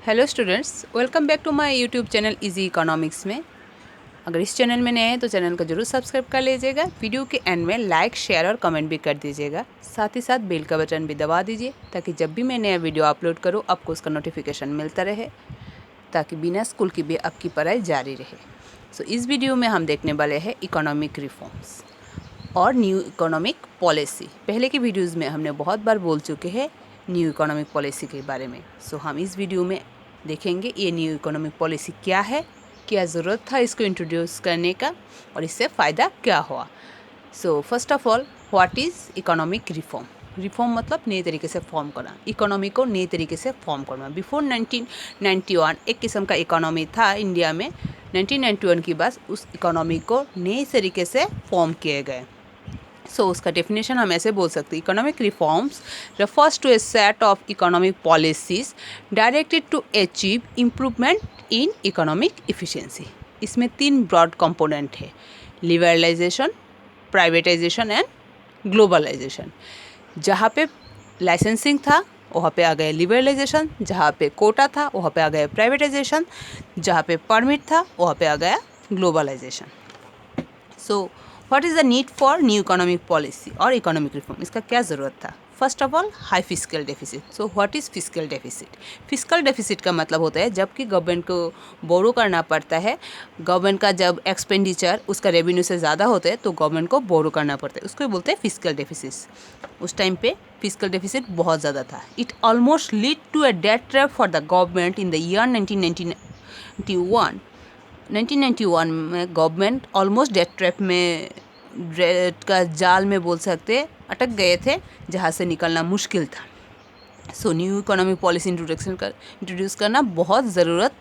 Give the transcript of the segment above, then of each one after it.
Hello students, welcome back to my YouTube channel easy economics में। अगर इस channel में नए हैं तो चैनल को जरूर सब्सक्राइब कर लीजिएगा। वीडियो के एंड में लाइक, शेयर और कमेंट भी कर दीजिएगा। साथ ही साथ बेल का बटन भी दबा दीजिए ताकि जब भी मैं नया वीडियो अपलोड करूँ आपको उसका नोटिफिकेशन मिलता रहे, ताकि बिना स्कूल की भी आपकी पढ़ाई जारी रहे। सो इस वीडियो में हम देखने वाले हैं इकोनॉमिक रिफॉर्म्स और न्यू इकोनॉमिक पॉलिसी। पहले की वीडियोज़ में हमने बहुत बार बोल चुके हैं न्यू इकोनॉमिक पॉलिसी के बारे में। सो हम इस वीडियो में देखेंगे ये न्यू इकोनॉमिक पॉलिसी क्या है, क्या ज़रूरत था इसको इंट्रोड्यूस करने का और इससे फ़ायदा क्या हुआ। So first of all, what is economic reform. Reform मतलब नए तरीके से फॉर्म करना, इकोनॉमी को नए तरीके से फॉर्म करना। बिफोर 1991 एक किस्म का इकोनॉमी था इंडिया में। 1991 के बाद उस इकोनॉमी को नए तरीके से फॉर्म किए गए। सो उसका डेफिनेशन हम ऐसे बोल सकते हैं, economic reforms refers to a set of economic policies directed to achieve improvement in economic efficiency. इसमें 3 ब्रॉड कंपोनेंट है, लिबरलाइजेशन, प्राइवेटाइजेशन एंड ग्लोबलाइजेशन। जहाँ पे लाइसेंसिंग था वहाँ पे आ गया लिबरलाइजेशन, जहाँ पे कोटा था वहाँ पे आ गया प्राइवेटाइजेशन, जहाँ पे परमिट था वहाँ पे आ गया globalisation. So what is the need for new economic policy और इकोनॉमिक रिफॉर्म, इसका क्या ज़रूरत था। First of all, high fiscal deficit. So what is fiscal deficit. Fiscal deficit का मतलब होता है जबकि गवर्नमेंट को बोरो करना पड़ता है, गवर्नमेंट का जब एक्सपेंडिचर उसका रेवेन्यू से ज़्यादा होता है तो गवर्नमेंट को बोरो करना पड़ता है, उसको बोलते हैं फिस्कल डेफिसिट। उस टाइम पे फिस्कल डेफिसिट बहुत ज़्यादा था। It almost lead to a debt trap for the government in the year 1991। 1991 में गवर्नमेंट ऑलमोस्ट डेट ट्रैप में, डेट का जाल में बोल सकते अटक गए थे, जहाँ से निकलना मुश्किल था। So new economic policy introduce करना बहुत ज़रूरत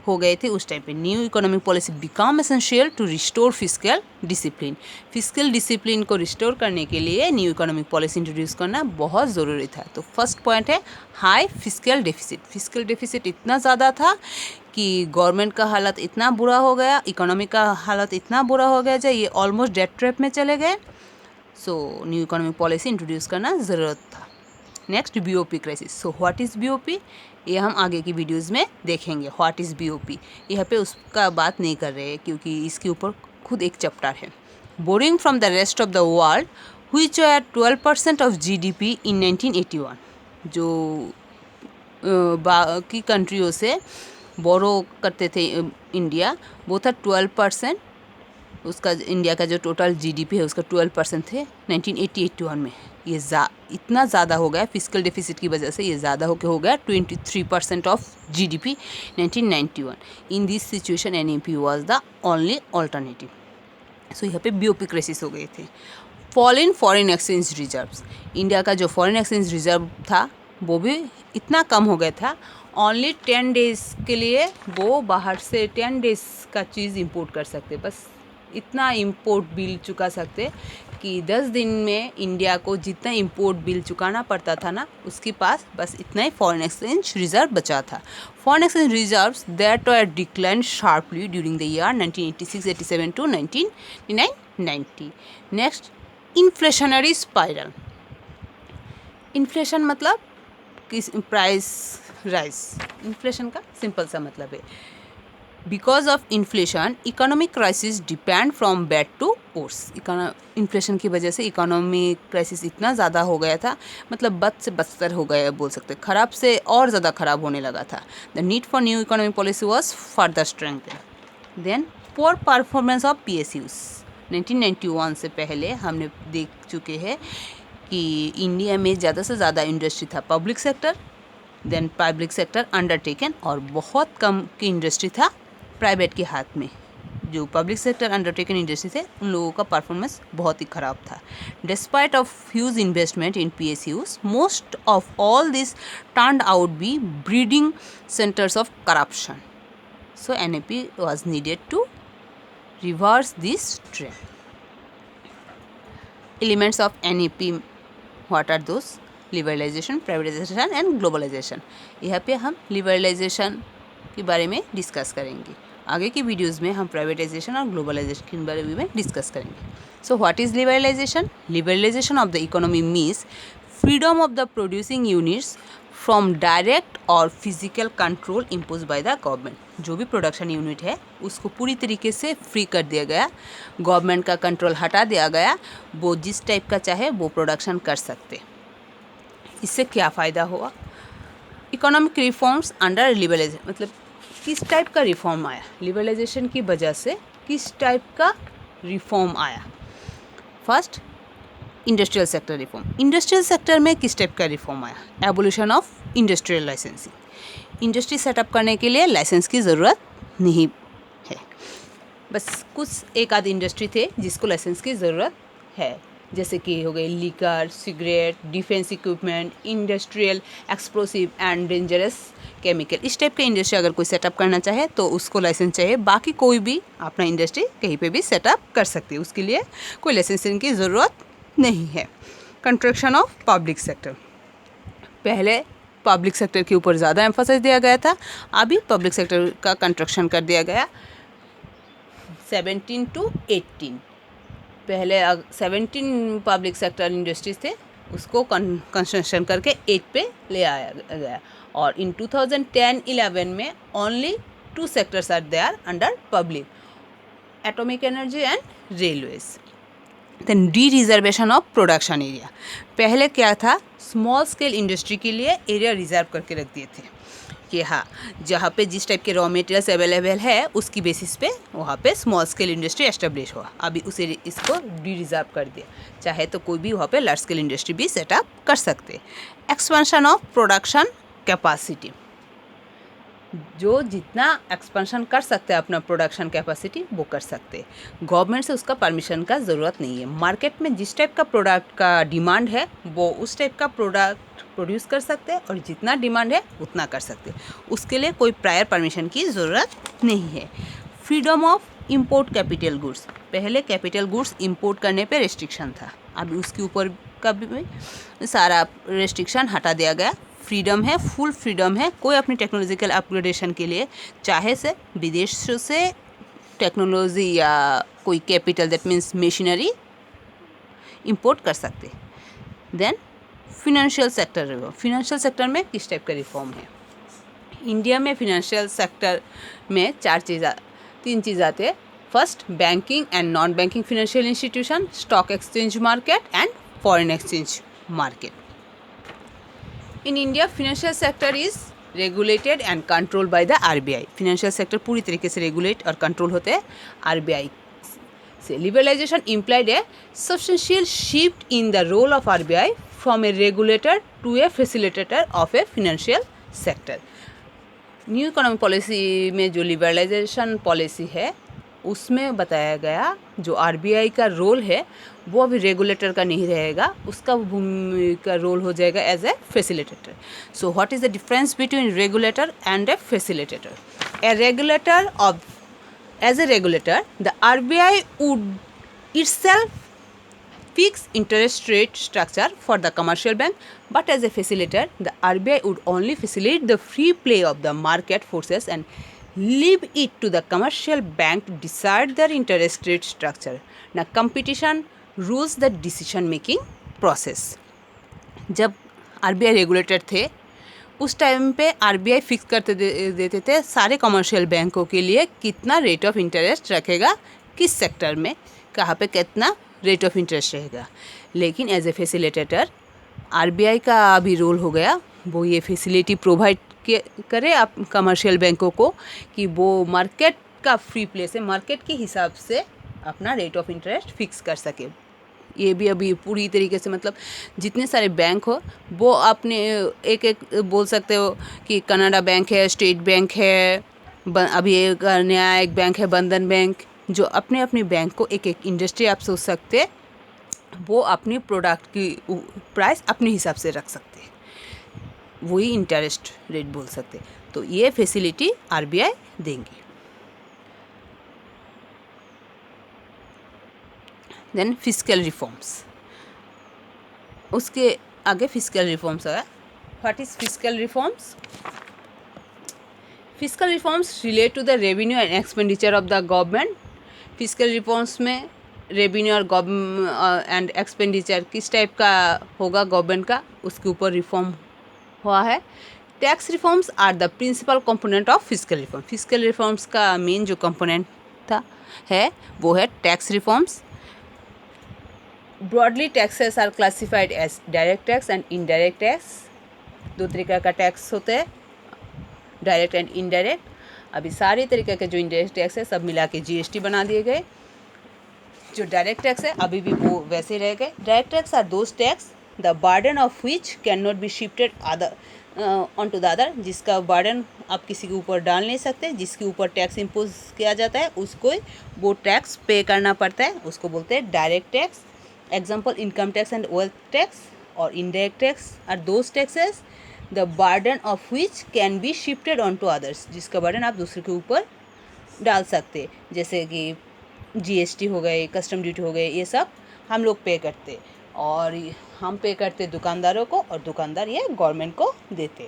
हो गए थे उस टाइम पे। New economic policy become essential to restore fiscal discipline. Fiscal discipline को रिस्टोर करने के लिए न्यू इकोनॉमिक पॉलिसी इंट्रोड्यूस करना बहुत ज़रूरी था। तो फर्स्ट पॉइंट है high fiscal deficit. Fiscal deficit इतना ज़्यादा था कि गवर्नमेंट का हालत इतना बुरा हो गया, इकोनॉमी का हालत इतना बुरा हो गया, ये ऑलमोस्ट डेट ट्रैप में चले गए। सो न्यू इकोनॉमिक पॉलिसी इंट्रोड्यूस करना ज़रूरत था। Next, BOP crisis. So what is BOP, ये हम आगे की वीडियोस में देखेंगे। व्हाट इज़ बीओपी, यहाँ पे उसका बात नहीं कर रहे हैं क्योंकि इसके ऊपर खुद एक चैप्टर है। Borrowing from the rest of the world which are 12% of GDP in 1981। जो बाकी कंट्रियों से बोरो करते थे इंडिया, वो था 12%। उसका इंडिया का जो टोटल जीडीपी है उसका 12% थे 1980-81 में। ये इतना ज़्यादा हो गया फिस्कल डेफिसिट की वजह से, ये ज़्यादा हो गया 23% of GDP 1991। In this situation NEP was the only alternative. So यहाँ पे बीओपी क्राइसिस हो गए थे। Fall in foreign exchange reserves. India का जो फॉरेन एक्सचेंज रिजर्व था वो भी इतना कम हो गया था, ओनली 10 डेज़ के लिए वो बाहर से 10 डेज़ का चीज़ इंपोर्ट कर सकते, बस इतना इंपोर्ट बिल चुका सकते कि 10 दिन में इंडिया को जितना इंपोर्ट बिल चुकाना पड़ता था ना, उसके पास बस इतना ही फॉरेन एक्सचेंज रिजर्व बचा था। Foreign exchange reserves that were decline sharply during the year 1986-87 to 1990। Next, inflationary spiral. Inflation मतलब किस प्राइस राइज। इन्फ्लेशन का सिंपल सा मतलब है because of inflation economic crisis depend from bad to worse. Inflation की वजह से इकोनॉमिक क्राइसिस इतना ज़्यादा हो गया था, मतलब बद से बदतर हो गया बोल सकते, ख़राब से और ज़्यादा ख़राब होने लगा था। The need for new economic policy was further strengthen. Then poor performance of PSUs. 1991 से पहले हमने देख चुके हैं कि इंडिया में ज़्यादा से ज़्यादा इंडस्ट्री था public sector, then public sector undertaken, और बहुत कम की इंडस्ट्री था प्राइवेट के हाथ में। जो पब्लिक सेक्टर अंडरटेकन इंडस्ट्री थे उन लोगों का परफॉर्मेंस बहुत ही ख़राब था। Despite of huge investment in PSUs, most of all this turned out be breeding centres of corruption. So NEP was needed to reverse this trend. Elements of NEP, what are those? Liberalisation, privatisation and globalisation. यहाँ पे हम liberalisation के बारे में discuss करेंगे। आगे की videos में हम प्राइवेटाइजेशन और ग्लोबलाइजेशन के बारे में डिस्कस करेंगे। So what is liberalisation? Liberalisation of the economy means freedom of the producing units from direct और physical control impose by the government. जो भी प्रोडक्शन यूनिट है उसको पूरी तरीके से फ्री कर दिया गया, गवर्नमेंट का कंट्रोल हटा दिया गया, वो जिस टाइप का चाहे वो प्रोडक्शन कर सकते। इससे क्या फ़ायदा हुआ? इकोनॉमिक रिफॉर्म्स अंडर लिबरलाइजेशन, मतलब किस टाइप का रिफॉर्म आया? लिबरलाइजेशन की वजह से किस टाइप का रिफॉर्म आया? First, industrial sector reform. Industrial sector में किस टाइप का रिफॉर्म आया? Abolition of industrial licensing. Industry setup करने के लिए लाइसेंस की ज़रूरत नहीं है, बस कुछ एक आध इंडस्ट्री थे जिसको लाइसेंस की ज़रूरत है, जैसे कि हो गए liquor, cigarette, defence equipment, industrial explosive and dangerous chemical. इस टाइप के इंडस्ट्री अगर कोई सेटअप करना चाहे तो उसको लाइसेंस चाहिए। बाकी कोई भी अपना इंडस्ट्री कहीं पे भी सेटअप कर सकती है, उसके लिए कोई लाइसेंसिंग की ज़रूरत नहीं है। Construction of public sector. पहले पब्लिक सेक्टर के ऊपर ज़्यादा एम्फोसाइज दिया गया था, अभी पब्लिक सेक्टर का कंस्ट्रक्शन कर दिया गया 17 to 18। पहले 17 पब्लिक सेक्टर इंडस्ट्रीज थे, उसको कंस्ट्रक्शन करके 8 पे ले आया गया, और इन 2010-11 में only 2 sectors are there under public, atomic energy and railways. Then de reservation of production area. पहले क्या था, स्मॉल स्केल इंडस्ट्री के लिए एरिया रिजर्व करके रख दिए थे कि हाँ, जहाँ पे जिस टाइप के रॉ मटेरियल्स अवेलेबल है उसकी बेसिस पे वहाँ पे स्मॉल स्केल इंडस्ट्री एस्टेब्लिश हुआ। अभी उसे इसको डी रिजर्व कर दिया, चाहे तो कोई भी वहाँ पे लार्ज स्केल इंडस्ट्री भी सेटअप कर सकते। एक्सपेंशन ऑफ प्रोडक्शन कैपेसिटी, जो जितना एक्सपेंशन कर सकते हैं अपना प्रोडक्शन कैपेसिटी वो कर सकते। गवर्नमेंट से उसका परमिशन का ज़रूरत नहीं है। मार्केट में जिस टाइप का प्रोडक्ट का डिमांड है वो उस टाइप का प्रोडक्ट प्रोड्यूस कर सकते हैं, और जितना डिमांड है उतना कर सकते हैं, उसके लिए कोई प्रायर परमिशन की ज़रूरत नहीं है। Freedom of import capital goods. पहले कैपिटल गुड्स इंपोर्ट करने पे रेस्ट्रिक्शन था, अभी उसके ऊपर का भी सारा रेस्ट्रिक्शन हटा दिया गया। फ्रीडम है, फुल फ्रीडम है, कोई अपनी टेक्नोलॉजिकल अपग्रेडेशन के लिए चाहे से विदेश से टेक्नोलॉजी या कोई capital that means machinery import कर सकते। Then financial sector reform. Financial sector में किस टाइप का रिफॉर्म है? इंडिया में फिनेंशियल सेक्टर में तीन चीज़ आते हैं। First, banking and non banking financial institution, stock exchange market and foreign exchange market. In India financial sector is regulated and control by the RBI. Financial sector पूरी तरीके से regulate और control होते हैं आरबीआई से। Liberalisation implied a substantial shift in the role of RBI from a regulator to a facilitator of a financial sector. New economic policy में जो liberalisation policy है उसमें बताया गया जो आरबीआई का रोल है वो अभी रेगुलेटर का नहीं रहेगा, उसका भूमिका रोल हो जाएगा as a facilitator. So what is the difference between regulator and a facilitator? A regulator of as a regulator the RBI would itself fix interest rate structure for the commercial bank, but as a facilitator the RBI would only facilitate the free play of the market forces and leave it to the commercial bank to decide their interest rate structure. Now competition rules the decision making process. जब RBI regulator थे उस time पे RBI fix करते देते थे सारे commercial बैंकों के लिए कितना रेट ऑफ इंटरेस्ट रखेगा, किस सेक्टर में कहाँ पे कितना रेट ऑफ इंटरेस्ट रहेगा। लेकिन एज ए फैसिलिटेटर आरबीआई का अभी रोल हो गया, वो ये फैसिलिटी प्रोवाइड करे आप कमर्शियल बैंकों को कि वो मार्केट का फ्री प्ले से मार्केट के हिसाब से अपना रेट ऑफ इंटरेस्ट फिक्स कर सके। ये भी अभी पूरी तरीके से मतलब जितने सारे बैंक हो वो अपने एक एक बोल सकते हो कि कनाडा बैंक है, स्टेट बैंक है, अभी एक नया एक बैंक है बंधन बैंक, जो अपने अपने बैंक को एक एक इंडस्ट्री आप सोच सकते वो अपनी प्रोडक्ट की प्राइस अपने हिसाब से रख सकते, वही इंटरेस्ट रेट बोल सकते। तो ये फैसिलिटी आरबीआई देंगी। देन फिस्कल रिफॉर्म्स, उसके आगे फिस्कल रिफॉर्म्स आया। What is fiscal reforms? Fiscal reforms relate to the revenue and expenditure of the government. Fiscal reforms में रेवेन्यू और एंड एक्सपेंडिचर किस टाइप का होगा गवर्नमेंट का, उसके ऊपर रिफॉर्म हुआ है। Tax reforms are the principal component of fiscal reform. Fiscal reforms का मेन जो कंपोनेंट था है वो है tax reforms. Broadly taxes are classified as direct tax and indirect tax. दो तरीक़ा का टैक्स होते हैं, डायरेक्ट एंड इनडायरेक्ट। अभी सारे तरीके के जो इनडायरेक्ट टैक्स है सब मिला के जीएसटी बना दिए गए। जो डायरेक्ट टैक्स है अभी भी वो वैसे रह गए। Direct tax are those tax the burden of which can not be shifted other on to the other, जिसका बर्डन आप किसी के ऊपर डाल नहीं सकते, जिसके ऊपर टैक्स इम्पोज किया जाता है उसको वो टैक्स पे करना पड़ता है, उसको बोलते हैं direct tax. Example income tax and wealth tax. और indirect tax are those taxes the burden of which can be shifted on to others, जिसका बर्डन आप दूसरे के ऊपर डाल सकते, जैसे कि जीएसटी हो गए, कस्टम ड्यूटी हो गए, ये सब हम लोग पे करते और हम पे करते दुकानदारों को और दुकानदार ये गवर्नमेंट को देते।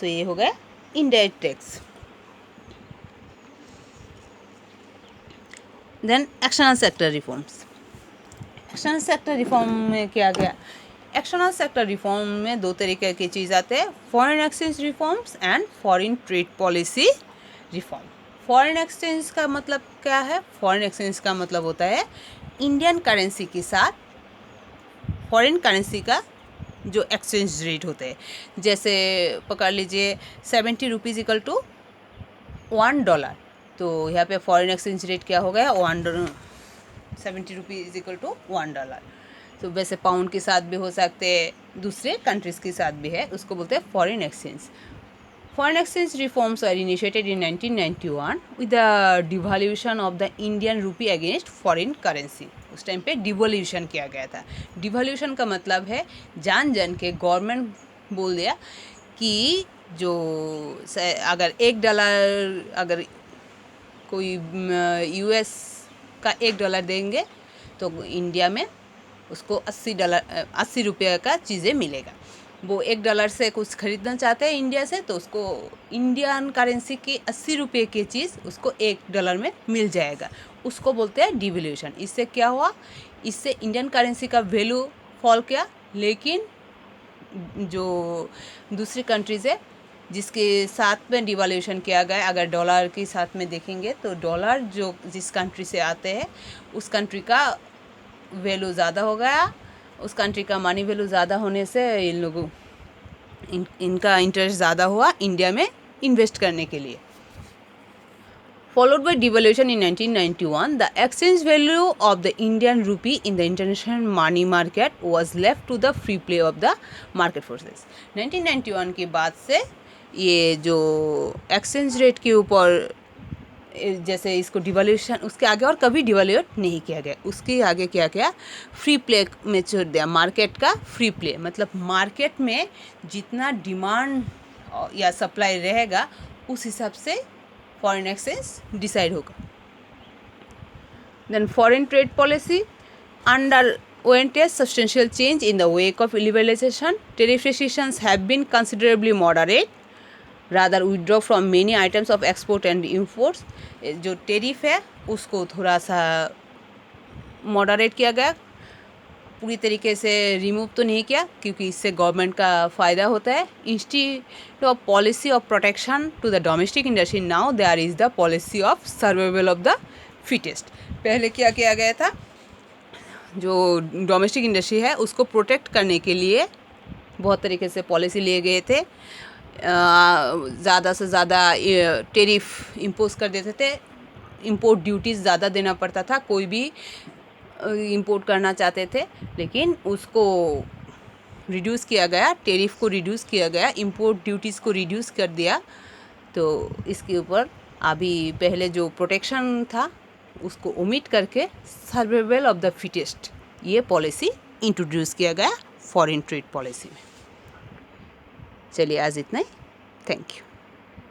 सो ये हो गया indirect tax. Then external sector reforms. External sector reform में क्या गया? एक्सटर्नल सेक्टर रिफॉर्म में दो तरीके की चीज़ आते हैं, foreign exchange reforms and foreign trade policy reform. Foreign exchange का मतलब क्या है? फॉरेन एक्सचेंज का मतलब होता है इंडियन करेंसी के साथ फॉरेन करेंसी का जो एक्सचेंज रेट होते हैं। जैसे पकड़ लीजिए 70 रुपीज़ इक्वल टू $1, तो यहाँ पे फॉरेन एक्सचेंज रेट क्या हो गया? 70 रुपीज़ इक्वल टू $1। तो वैसे पाउंड के साथ भी हो सकते हैं, दूसरे कंट्रीज़ के साथ भी है, उसको बोलते हैं foreign exchange. Foreign exchange reforms are initiated in 1991 with the devaluation of the Indian rupee against foreign currency. उस टाइम पे डिवैल्यूएशन किया गया था। डिवैल्यूएशन का मतलब है जान के गवर्नमेंट बोल दिया कि जो अगर $1 अगर कोई यूएस का $1 देंगे तो इंडिया में उसको $80 रुपये का चीज़ें मिलेगा। वो $1 से कुछ खरीदना चाहते हैं इंडिया से तो उसको इंडियन करेंसी की 80 रुपये की चीज़ उसको $1 में मिल जाएगा, उसको बोलते हैं डिवैल्यूएशन। इससे क्या हुआ? इससे इंडियन करेंसी का वैल्यू फॉल किया, लेकिन जो दूसरी कंट्रीज़ है जिसके साथ में डिवैल्यूएशन किया गया, अगर डॉलर के साथ में देखेंगे तो डॉलर जो जिस कंट्री से आते हैं उस कंट्री का वैल्यू ज़्यादा हो गया, उस कंट्री का मनी वैल्यू ज़्यादा होने से इन लोगों इनका इंटरेस्ट ज़्यादा हुआ इंडिया में इन्वेस्ट करने के लिए। Followed by devaluation in 1991, the exchange value of the Indian rupee in the international money market was left to the free play of the market forces. 1991 के बाद से ये जो एक्सचेंज रेट के ऊपर जैसे इसको डिवैल्यूएशन, उसके आगे और कभी डिवैल्यूएट नहीं किया गया, उसके आगे क्या किया? फ्री प्ले में छोड़ दिया। मार्केट का फ्री प्ले मतलब मार्केट में जितना डिमांड या सप्लाई रहेगा उस हिसाब से फॉरेन एक्सचेंज डिसाइड होगा। Then foreign trade policy underwent a substantial change in the wake of liberalization. Tariff restrictions have been considerably moderate, rather withdraw from many items of export and imports. जो tariff है उसको थोड़ा सा moderate किया गया, पूरी तरीके से रिमूव तो नहीं किया क्योंकि इससे गवर्नमेंट का फ़ायदा होता है। Institute of policy of protection to the domestic industry, now there is the policy of survival of the fittest. पहले क्या किया गया था? जो डोमेस्टिक इंडस्ट्री है उसको प्रोटेक्ट करने के लिए बहुत तरीके से पॉलिसी लिए गए थे। ज़्यादा से ज़्यादा टेरिफ इम्पोज कर देते थे, इंपोर्ट ड्यूटीज़ ज़्यादा देना पड़ता था, कोई भी इंपोर्ट करना चाहते थे, लेकिन उसको रिड्यूस किया गया, टेरिफ को रिड्यूस किया गया, इंपोर्ट ड्यूटीज़ को रिड्यूस कर दिया। तो इसके ऊपर अभी पहले जो प्रोटेक्शन था उसको ओमिट करके सर्वाइवल ऑफ द फिटेस्ट ये पॉलिसी इंट्रोड्यूस किया गया फॉरेन ट्रेड पॉलिसी में। चलिए आज इतना ही, थैंक यू।